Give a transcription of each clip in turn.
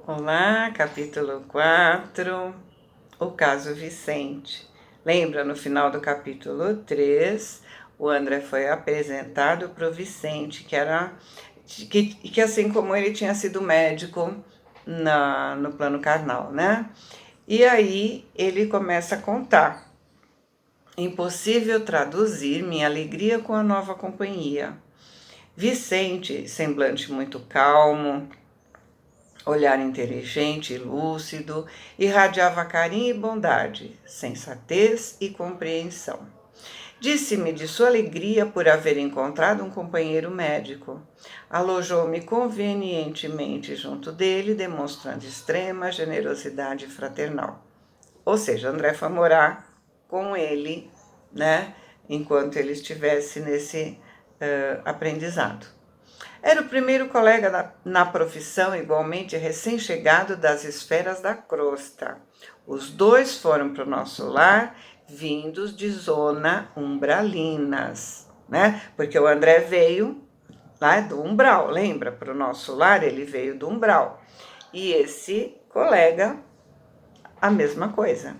Olá, capítulo 4, o caso Vicente. Lembra, no final do capítulo 3, o André foi apresentado para o Vicente, que assim como ele tinha sido médico no plano carnal, né? E aí ele começa a contar. Impossível traduzir minha alegria com a nova companhia. Vicente, semblante muito calmo, olhar inteligente e lúcido, irradiava carinho e bondade, sensatez e compreensão. Disse-me de sua alegria por haver encontrado um companheiro médico. Alojou-me convenientemente junto dele, demonstrando extrema generosidade fraternal. Ou seja, André foi morar com ele, né, enquanto ele estivesse nesse aprendizado. Era o primeiro colega na profissão, igualmente recém-chegado das esferas da crosta. Os dois foram para o nosso lar, vindos de zona umbralinas, né? Porque o André veio lá do umbral, lembra? Para o nosso lar, ele veio do umbral. E esse colega, a mesma coisa.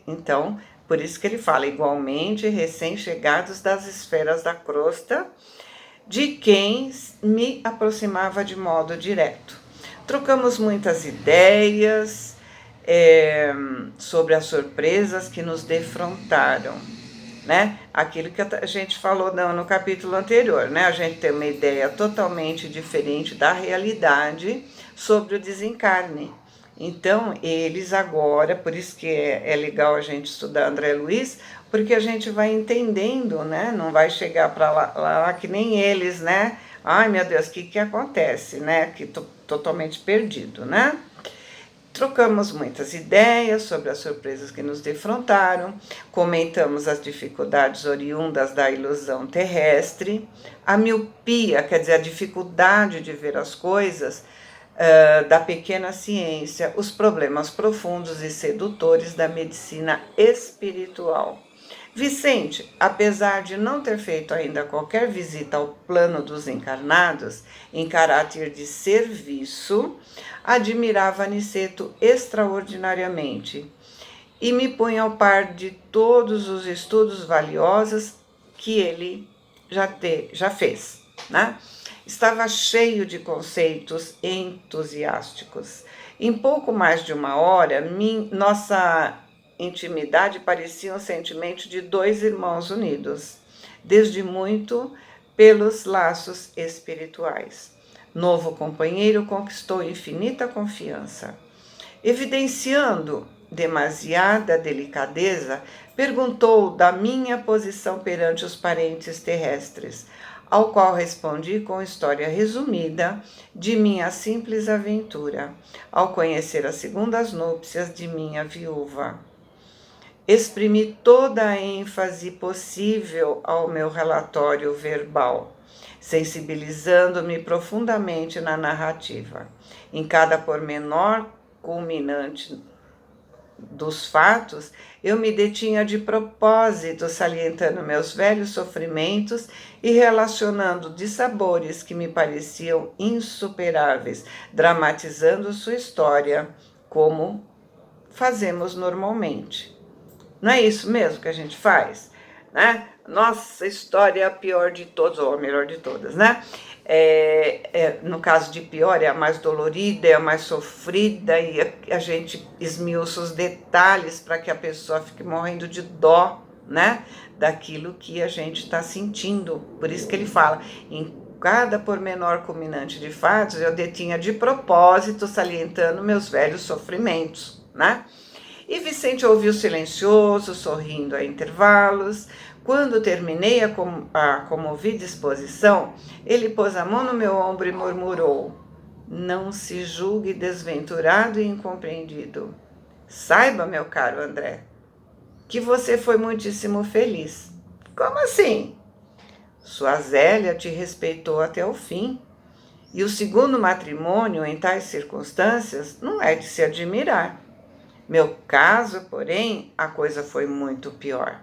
Então, por isso que ele fala, igualmente recém-chegados das esferas da crosta, de quem me aproximava de modo direto. Trocamos muitas ideias sobre as surpresas que nos defrontaram, né? Aquilo que a gente falou no capítulo anterior, né? A gente tem uma ideia totalmente diferente da realidade sobre o desencarne. Então, eles agora, por isso que é legal a gente estudar André Luiz, porque a gente vai entendendo, né? Não vai chegar para lá que nem eles, né? Ai, meu Deus, o que acontece, né? Que tô totalmente perdido, né? Trocamos muitas ideias sobre as surpresas que nos defrontaram, comentamos as dificuldades oriundas da ilusão terrestre, a miopia, quer dizer, a dificuldade de ver as coisas da pequena ciência, os problemas profundos e sedutores da medicina espiritual. Vicente, apesar de não ter feito ainda qualquer visita ao plano dos encarnados, em caráter de serviço, admirava Aniceto extraordinariamente e me punha ao par de todos os estudos valiosos que ele já fez, né? Estava cheio de conceitos entusiásticos. Em pouco mais de uma hora, nossa intimidade parecia um sentimento de dois irmãos unidos, desde muito pelos laços espirituais. Novo companheiro conquistou infinita confiança. Evidenciando demasiada delicadeza, perguntou da minha posição perante os parentes terrestres, ao qual respondi com história resumida de minha simples aventura, ao conhecer as segundas núpcias de minha viúva. Exprimi toda a ênfase possível ao meu relatório verbal, sensibilizando-me profundamente na narrativa. Em cada pormenor culminante dos fatos, eu me detinha de propósito, salientando meus velhos sofrimentos e relacionando dissabores que me pareciam insuperáveis, dramatizando sua história, como fazemos normalmente. Não é isso mesmo que a gente faz? Né? Nossa, história é a pior de todas, ou a melhor de todas, né? No caso de pior, é a mais dolorida, é a mais sofrida, e a gente esmiuça os detalhes para que a pessoa fique morrendo de dó, né? Daquilo que a gente está sentindo. Por isso que ele fala, em cada pormenor culminante de fatos, eu detinha de propósito, salientando meus velhos sofrimentos, né? E Vicente ouviu silencioso, sorrindo a intervalos. Quando terminei a comovida exposição, ele pôs a mão no meu ombro e murmurou: Não se julgue desventurado e incompreendido. Saiba, meu caro André, que você foi muitíssimo feliz. Como assim? Sua Zélia te respeitou até o fim. E o segundo matrimônio, em tais circunstâncias, não é de se admirar. Meu caso, porém, a coisa foi muito pior,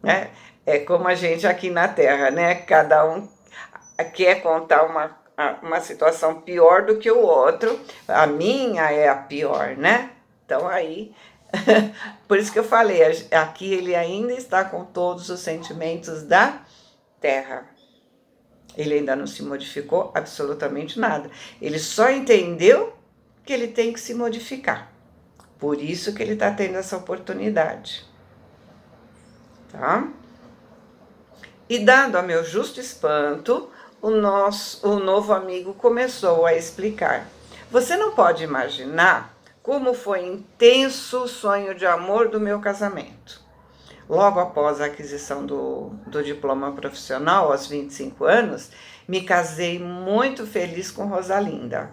né? É como a gente aqui na Terra, né? Cada um quer contar uma situação pior do que o outro, a minha é a pior, né? Então aí, por isso que eu falei, aqui ele ainda está com todos os sentimentos da terra. Ele ainda não se modificou absolutamente nada. Ele só entendeu que ele tem que se modificar. Por isso que ele está tendo essa oportunidade. Tá? E dado a meu justo espanto, o novo amigo começou a explicar. Você não pode imaginar como foi intenso o sonho de amor do meu casamento. Logo após a aquisição do diploma profissional, aos 25 anos, me casei muito feliz com Rosalinda.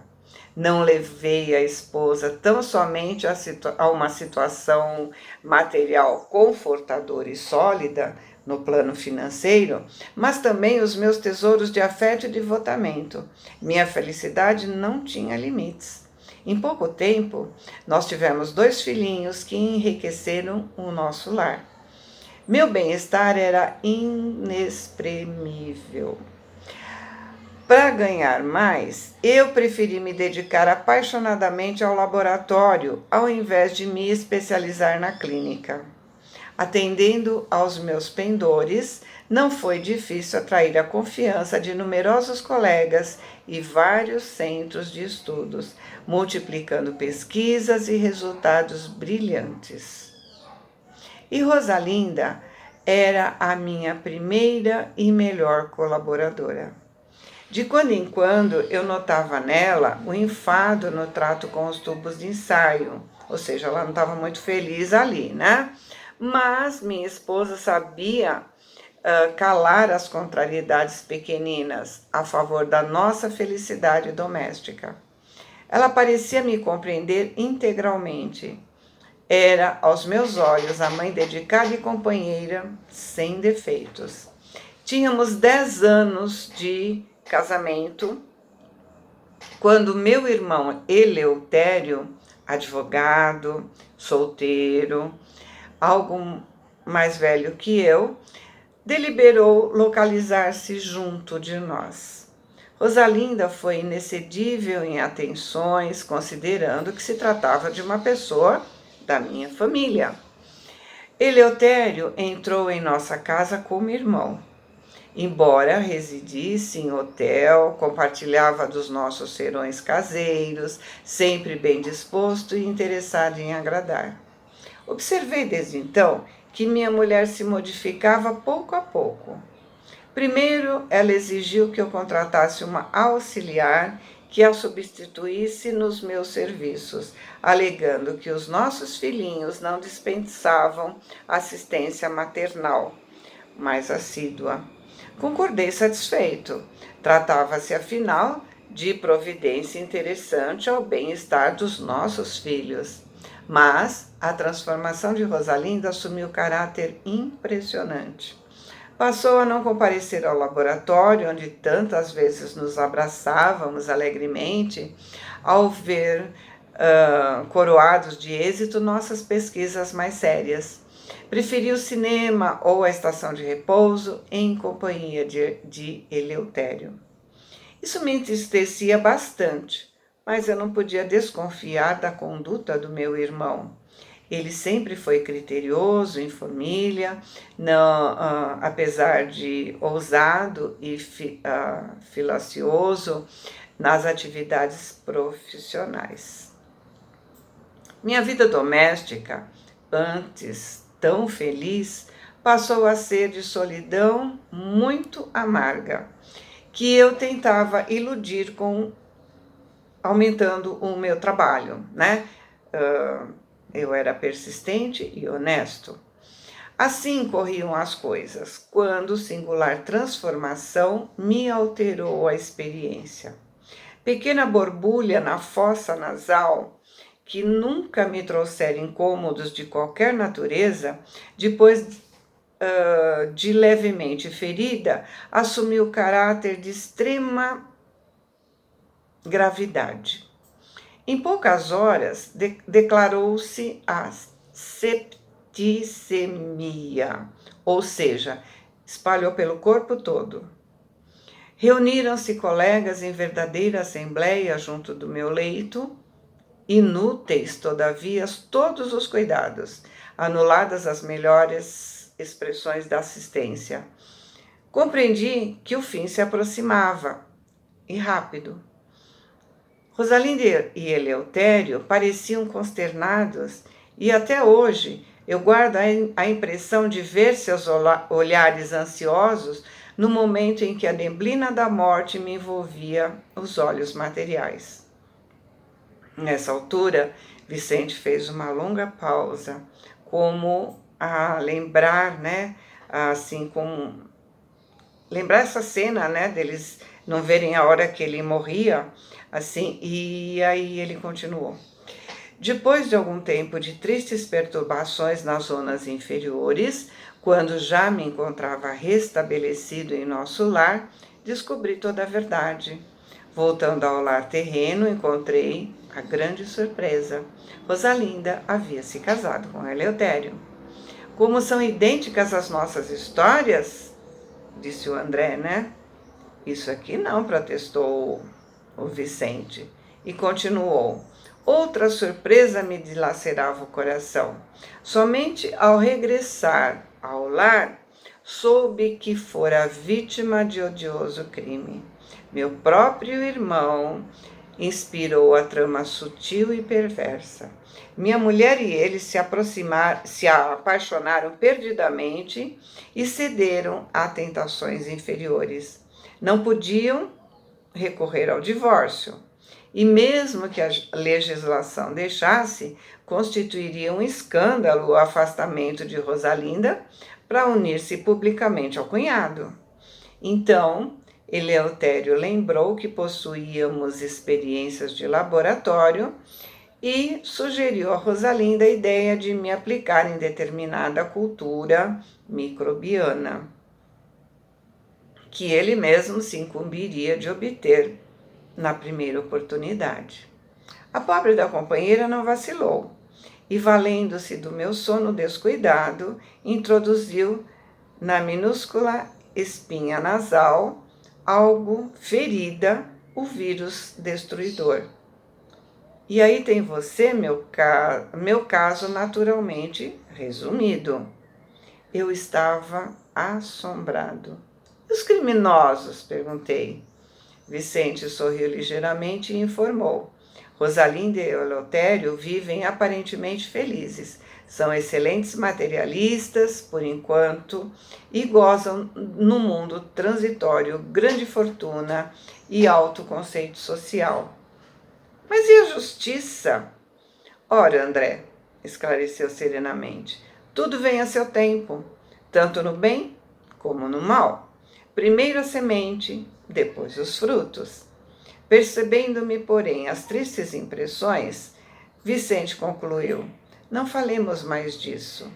Não levei a esposa tão somente a uma situação material confortadora e sólida no plano financeiro, mas também os meus tesouros de afeto e devotamento. Minha felicidade não tinha limites. Em pouco tempo, nós tivemos 2 filhinhos que enriqueceram o nosso lar. Meu bem-estar era inexprimível. Para ganhar mais, eu preferi me dedicar apaixonadamente ao laboratório, ao invés de me especializar na clínica. Atendendo aos meus pendores, não foi difícil atrair a confiança de numerosos colegas e vários centros de estudos, multiplicando pesquisas e resultados brilhantes. E Rosalinda era a minha primeira e melhor colaboradora. De quando em quando eu notava nela o enfado no trato com os tubos de ensaio, ou seja, ela não estava muito feliz ali, né? Mas minha esposa sabia calar as contrariedades pequeninas a favor da nossa felicidade doméstica. Ela parecia me compreender integralmente. Era, aos meus olhos, a mãe dedicada e companheira, sem defeitos. Tínhamos 10 anos de casamento quando meu irmão Eleutério, advogado, solteiro, algo mais velho que eu, deliberou localizar-se junto de nós. Rosalinda foi inexcedível em atenções, considerando que se tratava de uma pessoa da minha família. Eleutério entrou em nossa casa como irmão. Embora residisse em hotel, compartilhava dos nossos serões caseiros, sempre bem disposto e interessado em agradar. Observei desde então que minha mulher se modificava pouco a pouco. Primeiro, ela exigiu que eu contratasse uma auxiliar que a substituísse nos meus serviços, alegando que os nossos filhinhos não dispensavam assistência maternal mais assídua. Concordei satisfeito. Tratava-se, afinal, de providência interessante ao bem-estar dos nossos filhos. Mas a transformação de Rosalinda assumiu caráter impressionante. Passou a não comparecer ao laboratório, onde tantas vezes nos abraçávamos alegremente, ao ver coroados de êxito nossas pesquisas mais sérias. Preferi o cinema ou a estação de repouso em companhia de Eleutério. Isso me entristecia bastante, mas eu não podia desconfiar da conduta do meu irmão. Ele sempre foi criterioso em família, não, apesar de ousado e filacioso nas atividades profissionais. Minha vida doméstica, antes tão feliz, passou a ser de solidão muito amarga, que eu tentava iludir com aumentando o meu trabalho, né? Eu era persistente e honesto. Assim corriam as coisas, quando singular transformação me alterou a experiência. Pequena borbulha na fossa nasal, que nunca me trouxera incômodos de qualquer natureza, depois de levemente ferida, assumiu caráter de extrema gravidade. Em poucas horas, declarou-se a septicemia, ou seja, espalhou pelo corpo todo. Reuniram-se colegas em verdadeira assembleia junto do meu leito, inúteis, todavia, todos os cuidados, anuladas as melhores expressões da assistência. Compreendi que o fim se aproximava, e rápido. Rosalinda e Eleutério pareciam consternados, e até hoje eu guardo a impressão de ver seus olhares ansiosos no momento em que a neblina da morte me envolvia os olhos materiais. Nessa altura, Vicente fez uma longa pausa, como a lembrar, né, assim, como lembrar essa cena, né, deles não verem a hora que ele morria, assim, e aí ele continuou. Depois de algum tempo de tristes perturbações nas zonas inferiores, quando já me encontrava restabelecido em nosso lar, descobri toda a verdade. Voltando ao lar terreno, encontrei a grande surpresa. Rosalinda havia se casado com Eleutério. Como são idênticas as nossas histórias, disse o André, né? Isso aqui não, protestou o Vicente. E continuou. Outra surpresa me dilacerava o coração. Somente ao regressar ao lar, soube que fora vítima de odioso crime. Meu próprio irmão inspirou a trama sutil e perversa. Minha mulher e ele se apaixonaram perdidamente e cederam a tentações inferiores. Não podiam recorrer ao divórcio, e mesmo que a legislação deixasse, constituiria um escândalo o afastamento de Rosalinda para unir-se publicamente ao cunhado. Então, Eleutério lembrou que possuíamos experiências de laboratório e sugeriu a Rosalinda a ideia de me aplicar em determinada cultura microbiana, que ele mesmo se incumbiria de obter na primeira oportunidade. A pobre da companheira não vacilou e, valendo-se do meu sono descuidado, introduziu na minúscula espinha nasal, algo ferida, o vírus destruidor. E aí tem você, meu caso naturalmente resumido. Eu estava assombrado. E os criminosos? Perguntei. Vicente sorriu ligeiramente e informou. Rosalinda e Eleutério vivem aparentemente felizes. São excelentes materialistas, por enquanto, e gozam no mundo transitório grande fortuna e alto conceito social. Mas e a justiça? Ora, André, esclareceu serenamente, tudo vem a seu tempo, tanto no bem como no mal. Primeiro a semente, depois os frutos. Percebendo-me, porém, as tristes impressões, Vicente concluiu, não falemos mais disso.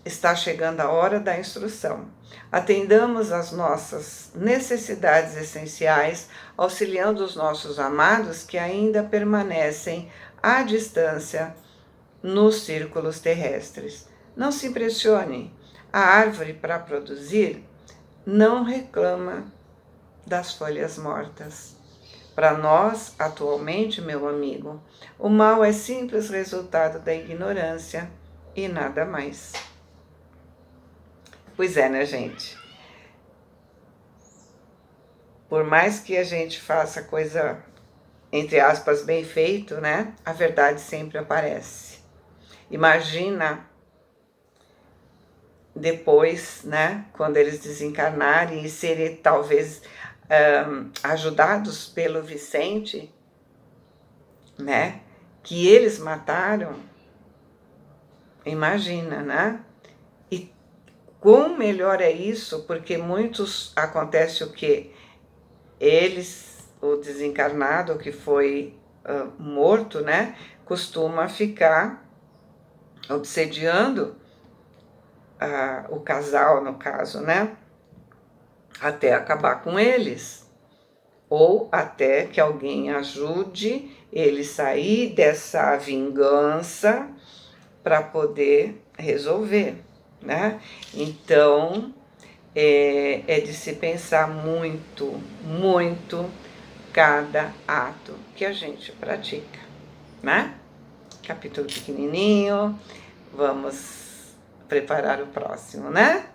Está chegando a hora da instrução. Atendamos às nossas necessidades essenciais, auxiliando os nossos amados que ainda permanecem à distância nos círculos terrestres. Não se impressione, a árvore para produzir não reclama das folhas mortas. Para nós, atualmente, meu amigo, o mal é simples resultado da ignorância e nada mais. Pois é, né, gente? Por mais que a gente faça coisa, entre aspas, bem feito, né? A verdade sempre aparece. Imagina depois, né? Quando eles desencarnarem e serem talvez ajudados pelo Vicente, né? Que eles mataram. Imagina, né? Quão melhor é isso, porque muitos acontece o quê? Eles, o desencarnado que foi morto, né, costuma ficar obsediando o casal, no caso, né, até acabar com eles, ou até que alguém ajude ele sair dessa vingança para poder resolver. Né? Então, é de se pensar muito, muito cada ato que a gente pratica, né? Capítulo pequenininho, vamos preparar o próximo, né?